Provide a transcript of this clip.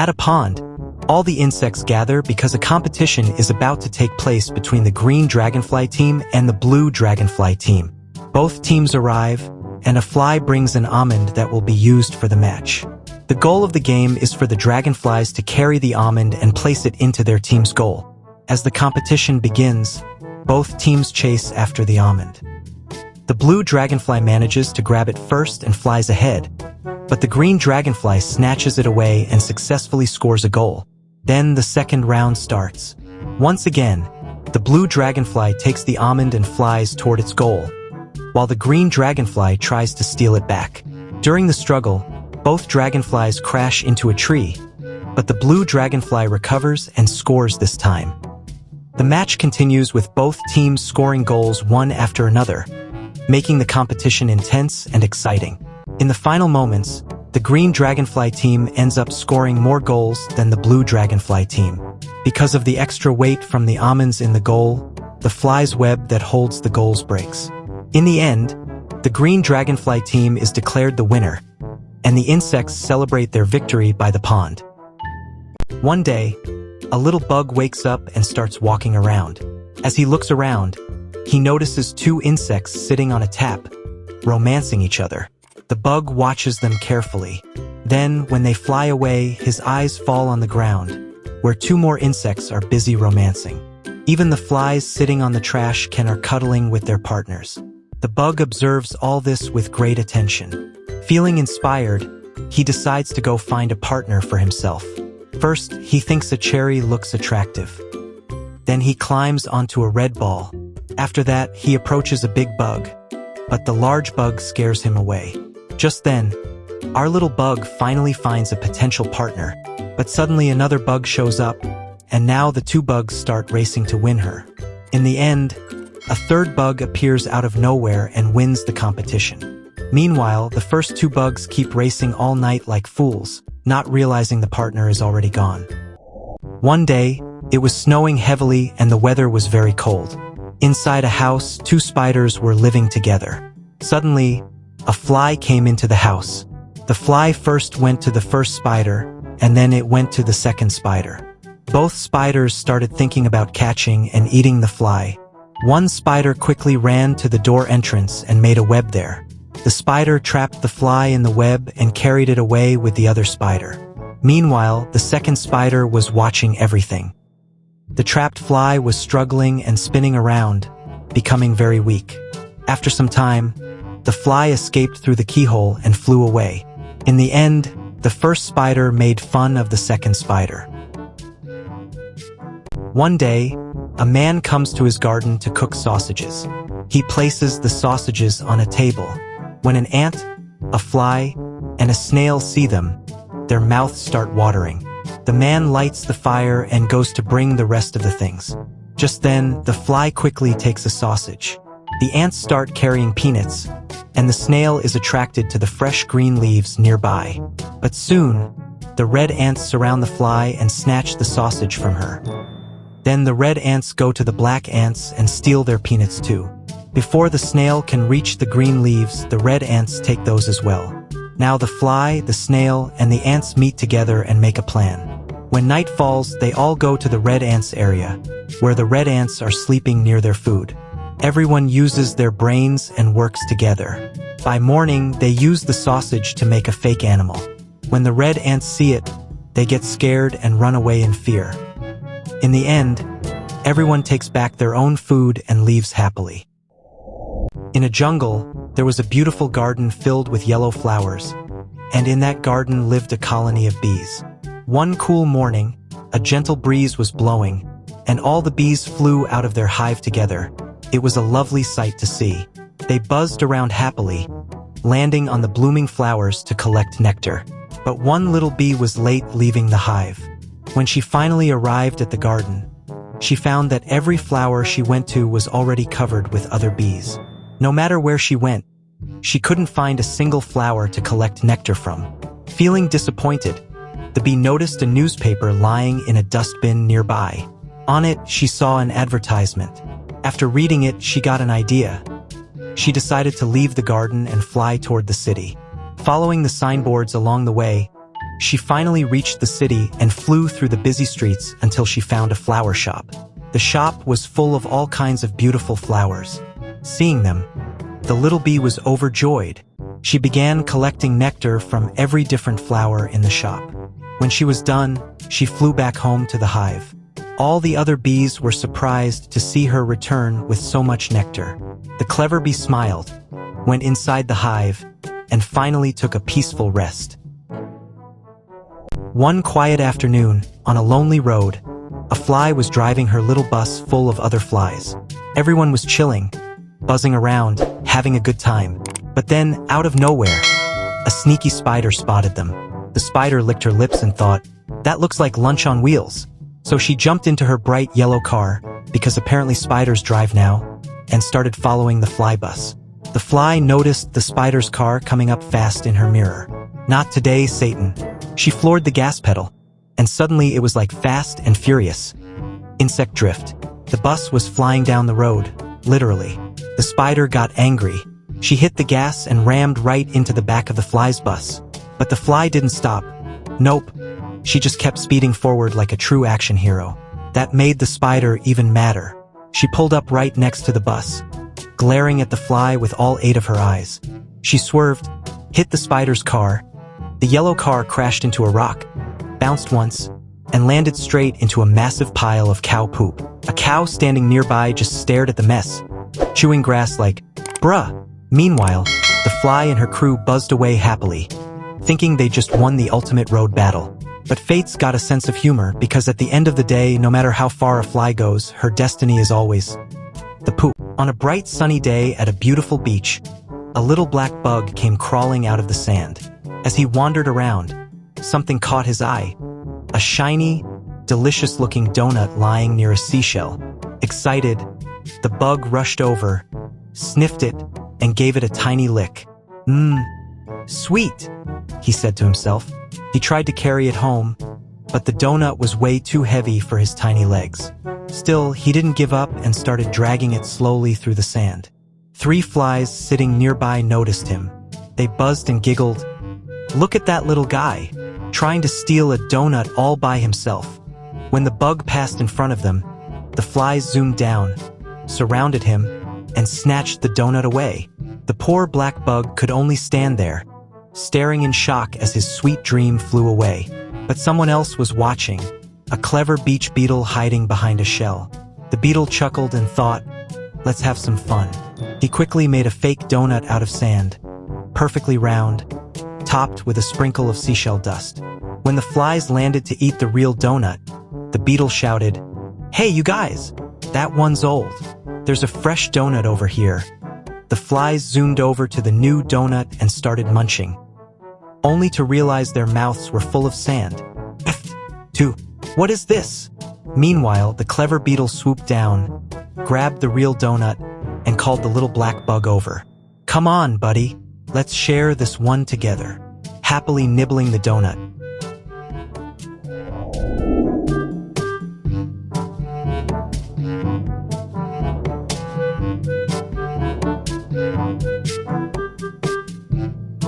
At a pond, all the insects gather because a competition is about to take place between the green dragonfly team and the blue dragonfly team. Both teams arrive, and a fly brings an almond that will be used for the match. The goal of the game is for the dragonflies to carry the almond and place it into their team's goal. As the competition begins, both teams chase after the almond. The blue dragonfly manages to grab it first and flies ahead, but the green dragonfly snatches it away and successfully scores a goal. Then the second round starts. Once again, the blue dragonfly takes the almond and flies toward its goal, while the green dragonfly tries to steal it back. During the struggle, both dragonflies crash into a tree, but the blue dragonfly recovers and scores this time. The match continues with both teams scoring goals one after another, making the competition intense and exciting. In the final moments, the green dragonfly team ends up scoring more goals than the blue dragonfly team. Because of the extra weight from the almonds in the goal, the fly's web that holds the goals breaks. In the end, the green dragonfly team is declared the winner, and the insects celebrate their victory by the pond. One day, a little bug wakes up and starts walking around. As he looks around, he notices two insects sitting on a tap, romancing each other. The bug watches them carefully. Then, when they fly away, his eyes fall on the ground, where two more insects are busy romancing. Even the flies sitting on the trash can are cuddling with their partners. The bug observes all this with great attention. Feeling inspired, he decides to go find a partner for himself. First, he thinks a cherry looks attractive. Then he climbs onto a red ball. After that, he approaches a big bug, but the large bug scares him away. Just then, our little bug finally finds a potential partner, but suddenly another bug shows up, and now the two bugs start racing to win her. In the end, a third bug appears out of nowhere and wins the competition. Meanwhile, the first two bugs keep racing all night like fools, not realizing the partner is already gone. One day, it was snowing heavily and the weather was very cold. Inside a house, two spiders were living together. Suddenly, a fly came into the house. The fly first went to the first spider, and then it went to the second spider. Both spiders started thinking about catching and eating the fly. One spider quickly ran to the door entrance and made a web there. The spider trapped the fly in the web and carried it away with the other spider. Meanwhile, the second spider was watching everything. The trapped fly was struggling and spinning around, becoming very weak. After some time, the fly escaped through the keyhole and flew away. In the end, the first spider made fun of the second spider. One day, a man comes to his garden to cook sausages. He places the sausages on a table. When an ant, a fly, and a snail see them, their mouths start watering. The man lights the fire and goes to bring the rest of the things. Just then, the fly quickly takes a sausage. The ants start carrying peanuts, and the snail is attracted to the fresh green leaves nearby. But soon, the red ants surround the fly and snatch the sausage from her. Then the red ants go to the black ants and steal their peanuts too. Before the snail can reach the green leaves, the red ants take those as well. Now the fly, the snail, and the ants meet together and make a plan. When night falls, they all go to the red ants area, where the red ants are sleeping near their food. Everyone uses their brains and works together. By morning, they use the sausage to make a fake animal. When the red ants see it, they get scared and run away in fear. In the end, everyone takes back their own food and leaves happily. In a jungle, there was a beautiful garden filled with yellow flowers, and in that garden lived a colony of bees. One cool morning, a gentle breeze was blowing, and all the bees flew out of their hive together. It was a lovely sight to see. They buzzed around happily, landing on the blooming flowers to collect nectar. But one little bee was late leaving the hive. When she finally arrived at the garden, she found that every flower she went to was already covered with other bees. No matter where she went, she couldn't find a single flower to collect nectar from. Feeling disappointed, the bee noticed a newspaper lying in a dustbin nearby. On it, she saw an advertisement. After reading it, she got an idea. She decided to leave the garden and fly toward the city. Following the signboards along the way, She finally reached the city and flew through the busy streets until she found a flower shop. The shop was full of all kinds of beautiful flowers. Seeing them, the little bee was overjoyed. She began collecting nectar from every different flower in the shop. When she was done, she flew back home to the hive. All the other bees were surprised to see her return with so much nectar. The clever bee smiled, went inside the hive, and finally took a peaceful rest. One quiet afternoon, on a lonely road, a fly was driving her little bus full of other flies. Everyone was chilling, buzzing around, having a good time. But then, out of nowhere, a sneaky spider spotted them. The spider licked her lips and thought, "That looks like lunch on wheels." So she jumped into her bright yellow car, because apparently spiders drive now, and started following the fly bus. The fly noticed the spider's car coming up fast in her mirror. "Not today, Satan." She floored the gas pedal, and suddenly it was like Fast and Furious. Insect drift. The bus was flying down the road, literally. The spider got angry. She hit the gas and rammed right into the back of the fly's bus. But the fly didn't stop. Nope. She just kept speeding forward like a true action hero. That made the spider even madder. She pulled up right next to the bus, glaring at the fly with all 8 of her eyes. She swerved, hit the spider's car. The yellow car crashed into a rock, bounced once, and landed straight into a massive pile of cow poop. A cow standing nearby just stared at the mess, chewing grass like, "Bruh." Meanwhile, the fly and her crew buzzed away happily, thinking they just won the ultimate road battle. But fate's got a sense of humor, because at the end of the day, no matter how far a fly goes, her destiny is always the poop. On a bright sunny day at a beautiful beach, a little black bug came crawling out of the sand. As he wandered around, something caught his eye. A shiny, delicious-looking donut lying near a seashell. Excited, the bug rushed over, sniffed it, and gave it a tiny lick. "Mmm, sweet," he said to himself. He tried to carry it home, but the donut was way too heavy for his tiny legs. Still, he didn't give up and started dragging it slowly through the sand. 3 flies sitting nearby noticed him. They buzzed and giggled. "Look at that little guy, trying to steal a donut all by himself." When the bug passed in front of them, the flies zoomed down, surrounded him, and snatched the donut away. The poor black bug could only stand there, staring in shock as his sweet dream flew away. But someone else was watching, a clever beach beetle hiding behind a shell. The beetle chuckled and thought, "Let's have some fun." He quickly made a fake donut out of sand, perfectly round, topped with a sprinkle of seashell dust. When the flies landed to eat the real donut, the beetle shouted, "Hey, you guys, that one's old. There's a fresh donut over here." The flies zoomed over to the new donut and started munching, only to realize their mouths were full of sand. What is this? Meanwhile, the clever beetle swooped down, grabbed the real donut, and called the little black bug over. "Come on, buddy. Let's share this one together." Happily nibbling the donut,